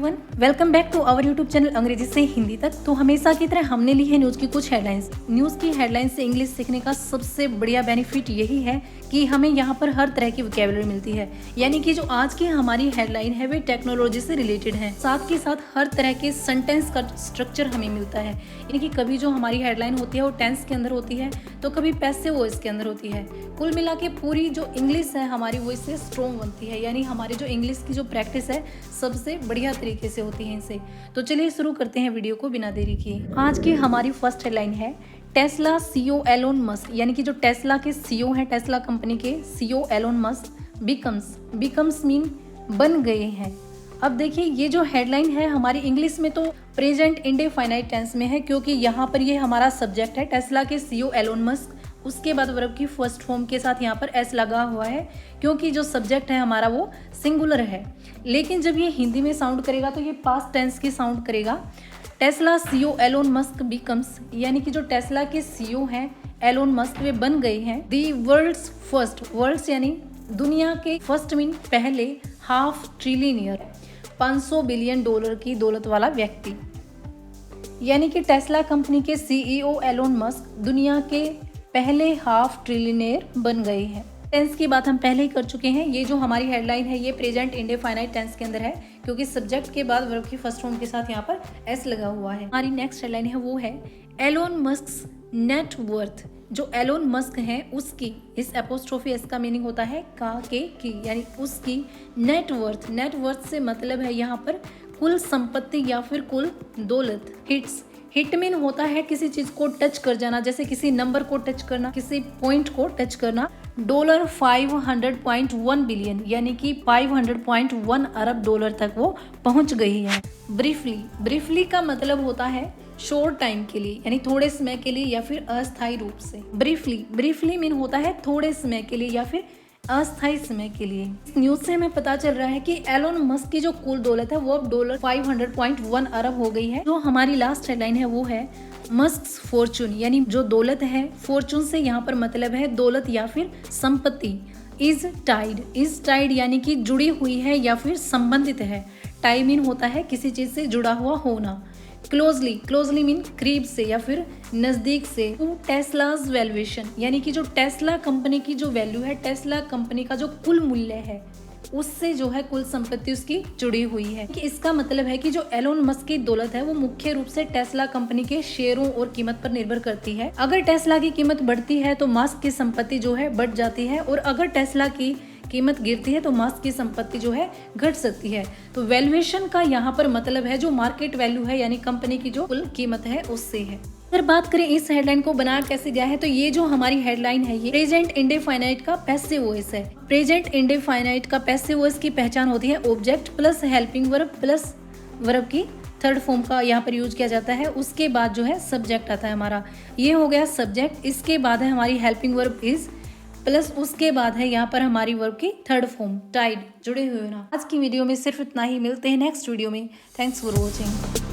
Everyone, welcome back to our YouTube channel अंग्रेजी से हिंदी तक। तो हमेशा की तरह हमने ली है न्यूज़ की कुछ हेडलाइंस। न्यूज़ की हेडलाइंस से इंग्लिश सीखने का सबसे बढ़िया बेनिफिट यही है कि हमें यहाँ पर हर तरह की वोकैबुलरी मिलती है। यानी कि जो आज की हमारी हेडलाइन है वे टेक्नोलॉजी से रिलेटेड है, साथ के साथ हर तरह के सेंटेंस का स्ट्रक्चर हमें मिलता है। यानी कि कभी जो हमारी हेडलाइन होती है वो टेंस के अंदर होती है, तो कभी पैसिव वॉइस के अंदर होती है। कुल मिला के पूरी जो इंग्लिश है हमारी वो इससे स्ट्रॉन्ग बनती है। यानी हमारी जो इंग्लिश की जो प्रैक्टिस है सबसे बढ़िया तरीके से होती है इनसे। तो चलिए शुरू करते हैं वीडियो को बिना देरी किए। आज की हमारी फर्स्ट हेडलाइन है टेस्ला सीईओ एलोन मस्क, यानी कि जो टेस्ला के सीईओ हैं, टेस्ला कंपनी के CEO Elon Musk becomes mean बन गए हैं। अब देखिए ये जो हेडलाइन है हमारी इंग्लिश में तो प्रेजेंट इंडेफिनाइट टेंस में है, क्योंकि यहाँ पर ये हमारा सब्जेक्ट है टेस्ला के सीईओ एलोन मस्क। उसके बाद वर्ब की फर्स्ट फॉर्म के साथ यहाँ पर एस लगा हुआ है, क्योंकि जो सब्जेक्ट है हमारा वो सिंगुलर है। लेकिन जब ये हिंदी में साउंड करेगा तो ये पास्ट टेंस की साउंड करेगा। Tesla CEO Elon Musk becomes, यानी कि जो टेस्ला के सीईओ हैं एलोन मस्क वे बन गए हैं दी वर्ल्ड्स फर्स्ट, वर्ल्ड्स यानी दुनिया के, फर्स्ट मीन पहले, हाफ ट्रिलियनियर 500 बिलियन डॉलर की दौलत वाला व्यक्ति। यानी कि टेस्ला कंपनी के सीईओ एलोन मस्क दुनिया के पहले हाफ ट्रिलियनियर बन गए हैं। टेंस की बात हम पहले ही कर चुके हैं। ये जो हमारी हेडलाइन है ये प्रेजेंट इंडेफिनाइट टेंस के अंदर है, क्योंकि सब्जेक्ट के बाद वर्ब की फर्स्ट फॉर्म के साथ यहाँ पर एस लगा हुआ है। हमारी नेक्स्ट हेडलाइन है वो है एलोन मस्क नेट वर्थ। जो एलोन मस्क है उसकी, इस एपोस्ट्रोफी एस का मीनिंग होता है का के की, यानी उसकी नेट वर्थ। नेट वर्थ से मतलब है यहाँ पर कुल संपत्ति या फिर कुल दौलत। हिट मीन होता है किसी चीज को टच कर जाना, जैसे किसी नंबर को टच करना, किसी पॉइंट को टच करना। डॉलर 500.1 बिलियन, यानी कि 500.1 अरब डॉलर तक वो पहुंच गई है। ब्रीफली का मतलब होता है शॉर्ट टाइम के लिए, यानी थोड़े समय के लिए या फिर अस्थायी रूप से। ब्रीफली मीन होता है थोड़े समय के लिए या फिर अस्थायी समय के लिए। इस न्यूज से हमें पता चल रहा है कि एलोन मस्क की जो कुल दौलत है वो अब डॉलर 500.1 अरब हो गई है। जो हमारी लास्ट हेडलाइन है वो है मस्क फॉर्चून, यानी जो दौलत है, फॉर्चून से यहाँ पर मतलब है दौलत या फिर संपत्ति। इज टाइड यानी कि जुड़ी हुई है या फिर संबंधित है। टाई मीन होता है किसी चीज से जुड़ा हुआ होना। क्लोजली मीन करीब से या फिर नजदीक से। टेस्लाज वैल्यूएशन, यानी कि जो टेस्ला कंपनी की जो वैल्यू है, टेस्ला कंपनी का जो कुल मूल्य है उससे जो है कुल संपत्ति उसकी जुड़ी हुई है। कि इसका मतलब है कि जो एलोन मस्क की दौलत है वो मुख्य रूप से टेस्ला कंपनी के शेयरों और कीमत पर निर्भर करती है। अगर टेस्ला की कीमत बढ़ती है तो मस्क की संपत्ति जो है बढ़ जाती है, और अगर टेस्ला की कीमत गिरती है तो मस्क की संपत्ति जो है घट सकती है। तो वैल्यूएशन का यहाँ पर मतलब है जो मार्केट वैल्यू है, यानी कंपनी की जो कुल कीमत है उससे है। अगर बात करें इस हेडलाइन को बनाया कैसे गया है, तो ये जो हमारी हेडलाइन है ये प्रेजेंट इंडेफिनाइट का पैसिव वॉइस है। प्रेजेंट इंडेफिनाइट का पैसिव वॉइस की पहचान होती है object plus helping verb plus verb की थर्ड फॉर्म का यहाँ पर यूज किया जाता है। उसके बाद जो है सब्जेक्ट आता है हमारा, ये हो गया सब्जेक्ट। इसके बाद है हमारी हेल्पिंग वर्ब इज, प्लस उसके बाद है यहाँ पर हमारी वर्ब की थर्ड फॉर्म टाइड, जुड़े हुए ना। आज की वीडियो में सिर्फ इतना ही, मिलते हैं नेक्स्ट वीडियो में। Thanks for watching.